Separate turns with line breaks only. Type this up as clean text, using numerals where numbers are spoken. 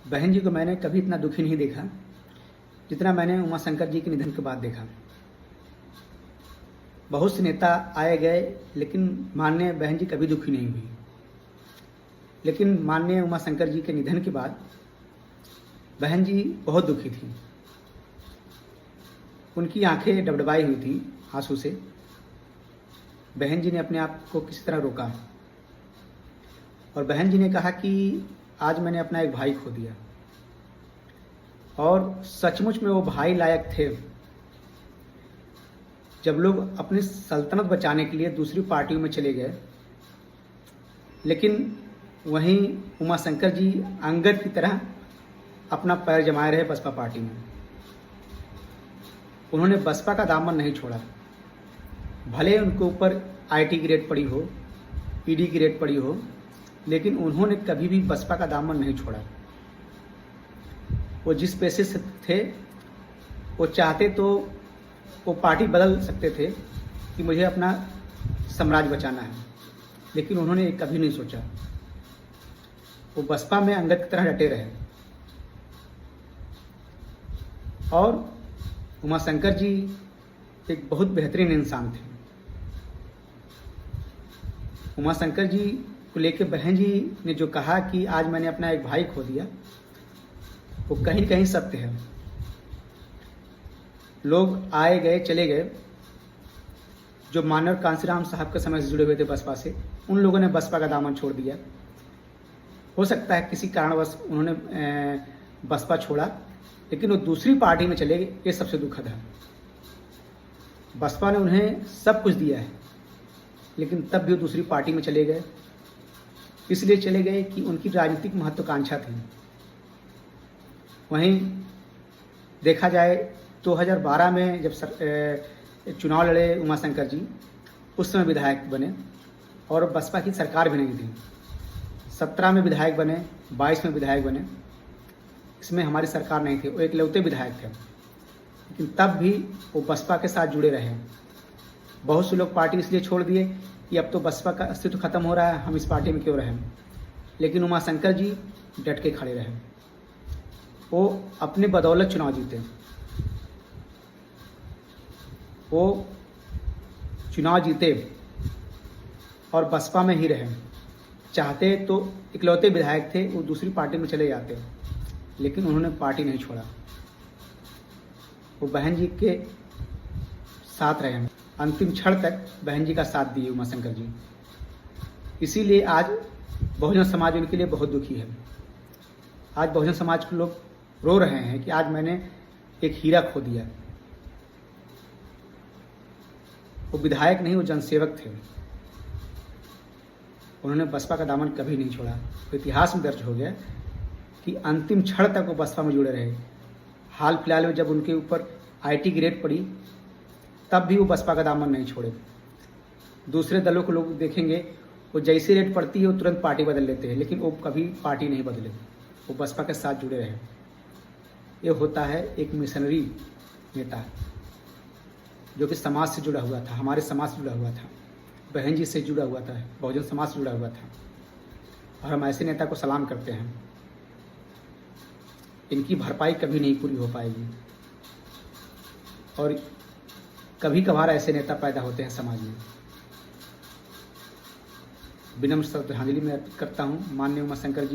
बहन जी को मैंने कभी इतना दुखी नहीं देखा जितना मैंने उमाशंकर जी के निधन के बाद देखा। बहुत से नेता आए गए, लेकिन माननीय बहन जी कभी दुखी नहीं हुई। लेकिन माननीय उमाशंकर जी के निधन के बाद बहन जी बहुत दुखी थी। उनकी आंखें डबडबाई हुई थी आंसू से। बहन जी ने अपने आप को किसी तरह रोका और बहन जी ने कहा कि आज मैंने अपना एक भाई खो दिया, और सचमुच में वो भाई लायक थे। जब लोग अपनी सल्तनत बचाने के लिए दूसरी पार्टियों में चले गए, लेकिन वहीं उमाशंकर जी अंगद की तरह अपना पैर जमाए रहे बसपा पार्टी में। उन्होंने बसपा का दामन नहीं छोड़ा। भले उनके ऊपर आईटी की रेड पड़ी हो, ईडी की रेड पड़ी हो, लेकिन उन्होंने कभी भी बसपा का दामन नहीं छोड़ा। वो जिस पैसे से थे, वो चाहते तो वो पार्टी बदल सकते थे कि मुझे अपना साम्राज्य बचाना है, लेकिन उन्होंने कभी नहीं सोचा। वो बसपा में अंगद की तरह डटे रहे। और उमाशंकर जी एक बहुत बेहतरीन इंसान थे। उमाशंकर जी को लेकर बहन जी ने जो कहा कि आज मैंने अपना एक भाई खो दिया, वो कहीं कहीं सत्य है। लोग आए गए चले गए, जो मानव कांसीराम साहब के समय से जुड़े हुए थे बसपा से, उन लोगों ने बसपा का दामन छोड़ दिया। हो सकता है किसी कारणवश उन्होंने बसपा छोड़ा, लेकिन वो दूसरी पार्टी में चले गए। ये सबसे दुखद है। बसपा ने उन्हें सब कुछ दिया है, लेकिन तब भी वो दूसरी पार्टी में चले गए। इसलिए चले गए कि उनकी राजनीतिक महत्वाकांक्षा थी। वहीं देखा जाए 2012 में जब चुनाव लड़े उमाशंकर जी, उस समय विधायक बने और बसपा की सरकार भी नहीं थी। 17 में विधायक बने, 22 में विधायक बने। इसमें हमारी सरकार नहीं थी, वो एकलौते विधायक थे, लेकिन तब भी वो बसपा के साथ जुड़े रहे। बहुत से लोग पार्टी इसलिए छोड़ दिए कि अब तो बसपा का अस्तित्व खत्म हो रहा है, हम इस पार्टी में क्यों रहें। लेकिन उमाशंकर जी डट के खड़े रहे। वो अपने बदौलत चुनाव जीते। वो चुनाव जीते और बसपा में ही रहे। चाहते तो इकलौते विधायक थे, वो दूसरी पार्टी में चले जाते, लेकिन उन्होंने पार्टी नहीं छोड़ा। वो बहन जी के साथ रहे। अंतिम क्षण तक बहन जी का साथ दिए उमाशंकर जी। इसीलिए आज बहुजन समाज उनके लिए बहुत दुखी है। आज बहुजन समाज के लोग रो रहे हैं कि आज मैंने एक हीरा खो दिया। वो विधायक नहीं, वो जनसेवक थे। उन्होंने बसपा का दामन कभी नहीं छोड़ा। तो इतिहास में दर्ज हो गया कि अंतिम क्षण तक वो बसपा में जुड़े रहे। हाल फिलहाल में जब उनके ऊपर आईटी की रेड पड़ी, तब भी वो बसपा का दामन नहीं छोड़े। दूसरे दलों को लोग देखेंगे, वो जैसी रेड पड़ती है वो तुरंत पार्टी बदल लेते हैं, लेकिन वो कभी पार्टी नहीं बदले। वो बसपा के साथ जुड़े रहे। ये होता है एक मिशनरी नेता, जो कि समाज से जुड़ा हुआ था, हमारे समाज से जुड़ा हुआ था, बहन जी से जुड़ा हुआ था, बहुजन समाज से जुड़ा हुआ था। और हम ऐसे नेता को सलाम करते हैं। इनकी भरपाई कभी नहीं पूरी हो पाएगी, और कभी कभार ऐसे नेता पैदा होते हैं समाज में। विनम्र श्रद्धांजलि मैं अर्पित करता हूँ माननीय उमाशंकर जी